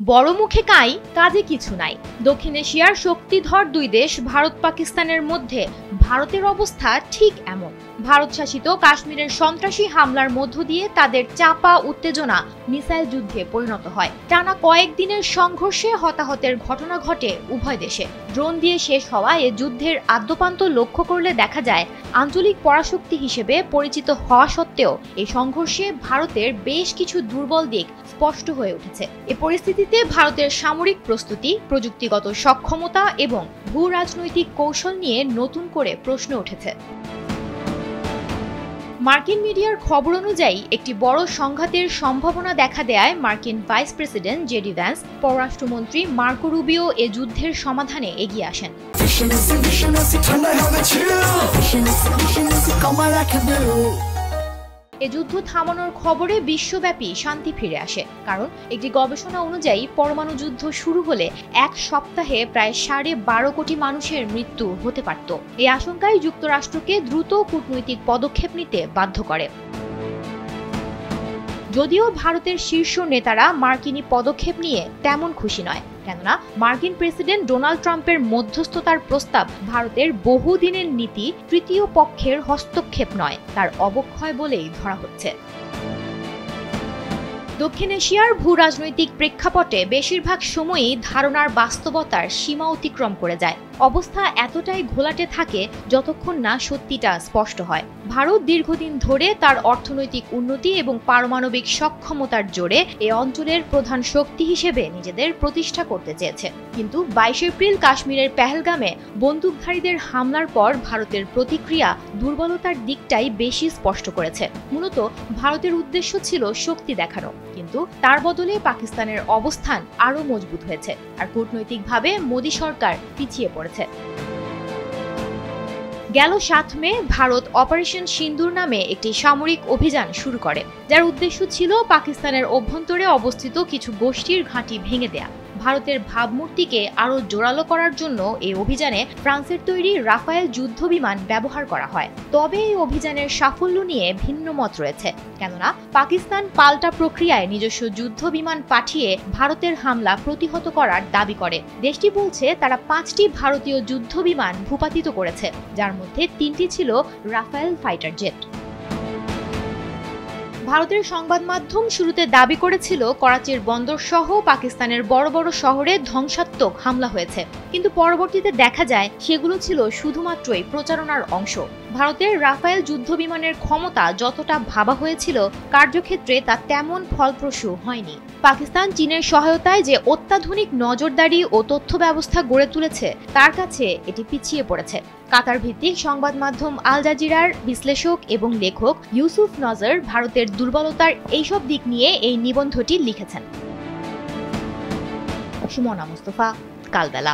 বড় মুখে কাই কাজে কিছু নাই। দক্ষিণ এশিয়ার শক্তিধর দুই দেশ ভারত পাকিস্তানের মধ্যে ভারতের অবস্থা ঠিক এমন। ভারত শাসিত কাশ্মীরের সন্ত্রাসী হামলার মধ্য দিয়ে তাদের চাপা উত্তেজনা মিসাইল যুদ্ধে পরিণত হয়। টানা কয়েকদিনের সংঘর্ষে হতাহতের ঘটনা ঘটে উভয় দেশে। ড্রোন দিয়ে শেষ হওয়া এ যুদ্ধের আদ্যপান্ত লক্ষ্য করলে দেখা যায়, আঞ্চলিক পরাশক্তি হিসেবে পরিচিত হওয়া সত্ত্বেও এই সংঘর্ষে ভারতের বেশ কিছু দুর্বল দিক স্পষ্ট হয়ে উঠেছে। এ পরিস্থিতিতে ভারতের সামরিক প্রস্তুতি, প্রযুক্তিগত সক্ষমতা এবং ভূ রাজনৈতিক কৌশল নিয়ে নতুন করে প্রশ্ন উঠেছে। মার্কিন মিডিয়ার খবর অনুযায়ী একটি বড় সংঘাতের সম্ভাবনা দেখা দেয় মার্কিন ভাইস প্রেসিডেন্ট জেডি ভ্যান্স। পররাষ্ট্রমন্ত্রী মার্কো রুবিও এ যুদ্ধের সমাধানে এগিয়ে আসেন। এ যুদ্ধ থামানোর খবরে বিশ্বব্যাপী শান্তি ফিরে আসে, কারণ একটি গবেষণা অনুযায়ী পরমাণু যুদ্ধ শুরু হলে এক সপ্তাহে প্রায় 12.5 কোটি মানুষের মৃত্যু হতে পারত। এই আশঙ্কায় যুক্তরাষ্ট্রকে দ্রুত কূটনৈতিক পদক্ষেপ নিতে বাধ্য করে। যদিও ভারতের শীর্ষ নেতারা মার্কিনী পদক্ষেপ নিয়ে তেমন খুশি নয়, কেননা মার্কিন প্রেসিডেন্ট ডোনাল্ড ট্রাম্পের মধ্যস্থতার প্রস্তাব ভারতের বহুদিনের নীতি তৃতীয় পক্ষের হস্তক্ষেপ নয়, তার অবক্ষয় বলেই ধরা হচ্ছে। দক্ষিণ এশিয়ার ভূ রাজনৈতিক প্রেক্ষাপটে বেশিরভাগ সময়ই ধারণার বাস্তবতার সীমা অতিক্রম করে যায়। অবস্থা এতটাই ঘোলাটে থাকে যতক্ষণ না সত্যিটা স্পষ্ট হয়। ভারত দীর্ঘদিন ধরে তার অর্থনৈতিক উন্নতি এবং পারমাণবিক সক্ষমতার জোরে এ অঞ্চলের প্রধান শক্তি হিসেবে নিজেদের প্রতিষ্ঠা করতে চেয়েছে। কিন্তু 22 এপ্রিল কাশ্মীরের পেহেলগামে বন্দুকধারীদের হামলার পর ভারতের প্রতিক্রিয়া দুর্বলতার দিকটাই বেশি স্পষ্ট করেছে। মূলত ভারতের উদ্দেশ্য ছিল শক্তি দেখানো, কিন্তু তার বদলে পাকিস্তানের অবস্থান আরও মজবুত হয়েছে, আর কূটনৈতিকভাবে মোদী সরকার পিছিয়ে পড়েছে। গেল 7 মে ভারত অপারেশন সিন্দুর নামে একটি সামরিক অভিযান শুরু করে, যার উদ্দেশ্য ছিল পাকিস্তানের অভ্যন্তরে অবস্থিত কিছু গোষ্ঠীর ঘাঁটি ভেঙে দেয়া। ভারতের ভাবমূর্তিকে আরও জোরালো করার জন্য এই অভিযানে ফ্রান্সের তৈরি রাফায়েল যুদ্ধবিমান ব্যবহার করা হয়। তবে এই অভিযানের সাফল্য নিয়ে ভিন্ন মত রয়েছে, কেননা পাকিস্তান পাল্টা প্রক্রিয়ায় নিজস্ব যুদ্ধবিমান পাঠিয়ে ভারতের হামলা প্রতিহত করার দাবি করে। দেশটি বলছে তারা 5টি ভারতীয় যুদ্ধবিমান ভূপাতিত করেছে, যার মধ্যে 3টি ছিল রাফায়েল ফাইটার জেট। ভারতের সংবাদ মাধ্যম শুরুতে দাবি করেছিল করাচির বন্দর সহ পাকিস্তানের বড় বড় শহরে ধ্বংসাত্মক হামলা হয়েছে, কিন্তু পরবর্তীতে দেখা যায় সেগুলো ছিল শুধুমাত্রই প্রচারণার অংশ। ভারতের রাফায়েল যুদ্ধবিমানের ক্ষমতা যতটা ভাবা হয়েছিল, কার্যক্ষেত্রে তা তেমন ফলপ্রসূ হয়নি। পাকিস্তান চীনের সহায়তায় যে অত্যাধুনিক নজরদারি ও তথ্য ব্যবস্থা গড়ে তুলেছে, তার কাছে এটি পিছিয়ে পড়েছে। কাতার ভিত্তিক সংবাদ মাধ্যম আল জাজিরার বিশ্লেষক এবং লেখক ইউসুফ নজর ভারতের দুর্বলতার এইসব দিক নিয়ে এই নিবন্ধটি লিখেছেন। সুমনা মুস্তফা, কালবেলা।